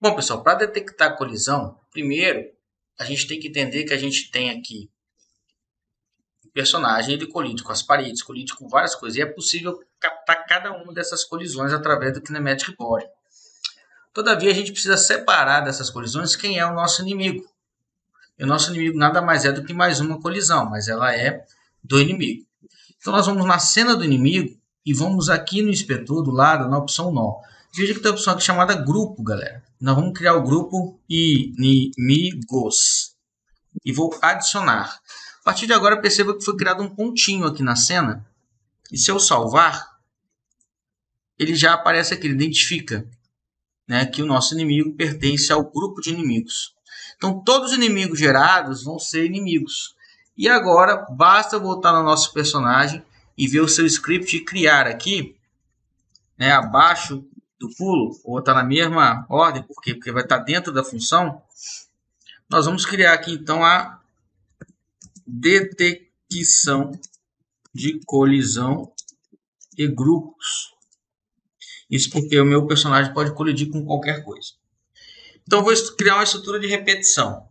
Bom, pessoal, para detectar a colisão, primeiro a gente tem que entender que a gente tem aqui o personagem, ele colide com as paredes, colide com várias coisas, e é possível captar cada uma dessas colisões através do Kinematic Body. Todavia, a gente precisa separar dessas colisões quem é o nosso inimigo. E o nosso inimigo nada mais é do que mais uma colisão, mas ela é do inimigo. Então, nós vamos na cena do inimigo e vamos aqui no inspetor do lado, na opção nó. Veja que tem a opção aqui chamada grupo, galera. Nós vamos criar o grupo inimigos. E vou adicionar. A partir de agora, perceba que foi criado um pontinho aqui na cena. E se eu salvar, ele já aparece aqui, ele identifica, né, que o nosso inimigo pertence ao grupo de inimigos. Então, todos os inimigos gerados vão ser inimigos. E agora, basta voltar no nosso personagem e ver o seu script e criar aqui, né, abaixo do pulo, ou está na mesma ordem, por quê? Porque vai estar dentro da função. Nós vamos criar aqui, então, a detecção de colisão e grupos. Isso porque o meu personagem pode colidir com qualquer coisa. Então, eu vou criar uma estrutura de repetição.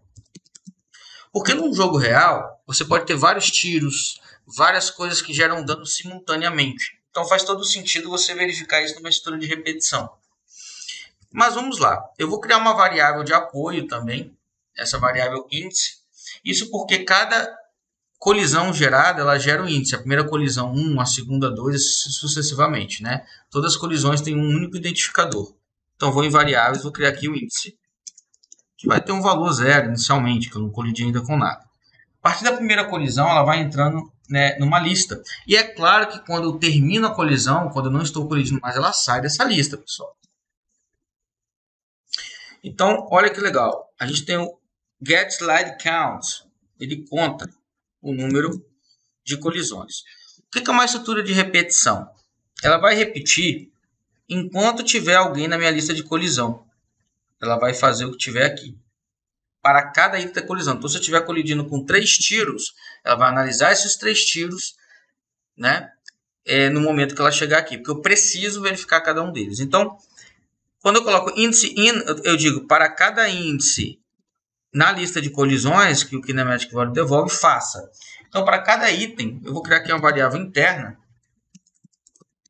Porque num jogo real, você pode ter vários tiros, várias coisas que geram dano simultaneamente. Então, faz todo sentido você verificar isso numa estrutura de repetição. Mas vamos lá. Eu vou criar uma variável de apoio também, essa variável índice. Isso porque cada colisão gerada, ela gera um índice. A primeira colisão 1, a segunda 2, sucessivamente, né? Todas as colisões têm um único identificador. Então, vou em variáveis, vou criar aqui o índice, que vai ter um valor 0 inicialmente, que eu não colidi ainda com nada. A partir da primeira colisão, ela vai entrando, né, numa lista. E é claro que quando eu termino a colisão, quando eu não estou colidindo mais, ela sai dessa lista, pessoal. Então, olha que legal. A gente tem o getSlideCount. Ele conta o número de colisões. O que é uma estrutura de repetição? Ela vai repetir enquanto tiver alguém na minha lista de colisão. Ela vai fazer o que tiver aqui, para cada item da colisão. Então, se eu estiver colidindo com 3 tiros, ela vai analisar esses 3 tiros, né, no momento que ela chegar aqui, porque eu preciso verificar cada um deles. Então, quando eu coloco índice in, eu digo para cada índice na lista de colisões que o Kinematic Body devolve, faça. Então, para cada item, eu vou criar aqui uma variável interna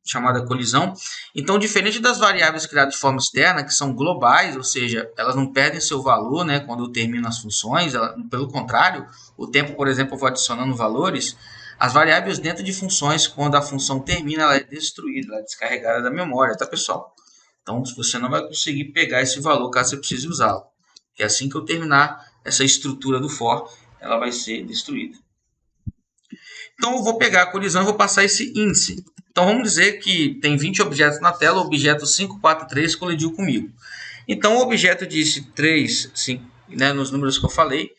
chamada colisão. Então, diferente das variáveis criadas de forma externa, que são globais, ou seja, elas não perdem seu valor, né, quando eu termino as funções, pelo contrário, o tempo, por exemplo, eu vou adicionando valores. As variáveis dentro de funções, quando a função termina, ela é destruída, ela é descarregada da memória, tá, pessoal? Então, você não vai conseguir pegar esse valor caso você precise usá-lo. Porque assim que eu terminar essa estrutura do for, ela vai ser destruída. Então, eu vou pegar a colisão e vou passar esse índice. Então, vamos dizer que tem 20 objetos na tela, o objeto 543 colidiu comigo. Então, o objeto disse 3, 5, né, nos números que eu falei,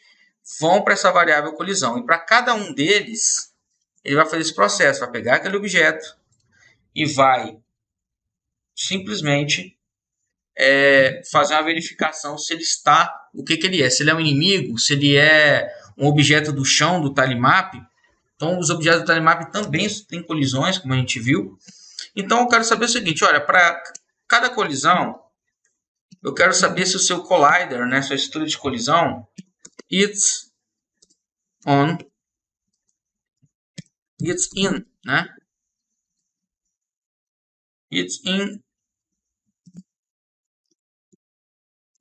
vão para essa variável colisão. E para cada um deles, ele vai fazer esse processo, vai pegar aquele objeto e vai simplesmente fazer uma verificação se ele está, o que ele é, se ele é um inimigo, se ele é um objeto do chão do tilemap. Então, os objetos do tilemap também têm colisões, como a gente viu. Então, eu quero saber o seguinte, olha, para cada colisão, eu quero saber se o seu collider, né, sua estrutura de colisão, it's in, né? It's in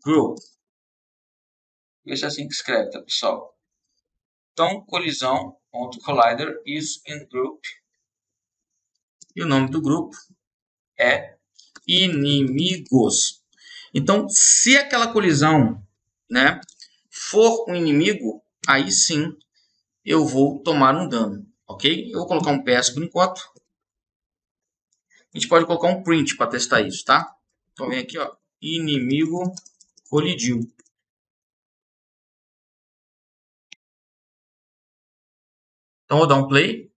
group. Vê se é assim que escreve, tá, pessoal? Então, colisão.collider is in group. E o nome do grupo é inimigos. Então, se aquela colisão, né, for um inimigo, aí sim eu vou tomar um dano, ok? Eu vou colocar um PS por enquanto. A gente pode colocar um print para testar isso, tá? Então, vem aqui, ó, inimigo colidiu. Então, vou dar um play.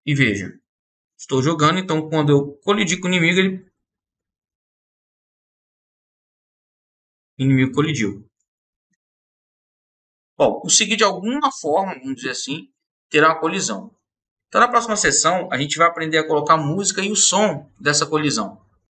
E veja, estou jogando, então quando eu colidir com o inimigo, o inimigo colidiu. Bom, conseguir de alguma forma, vamos dizer assim, ter uma colisão. Então, na próxima sessão, a gente vai aprender a colocar a música e o som dessa colisão.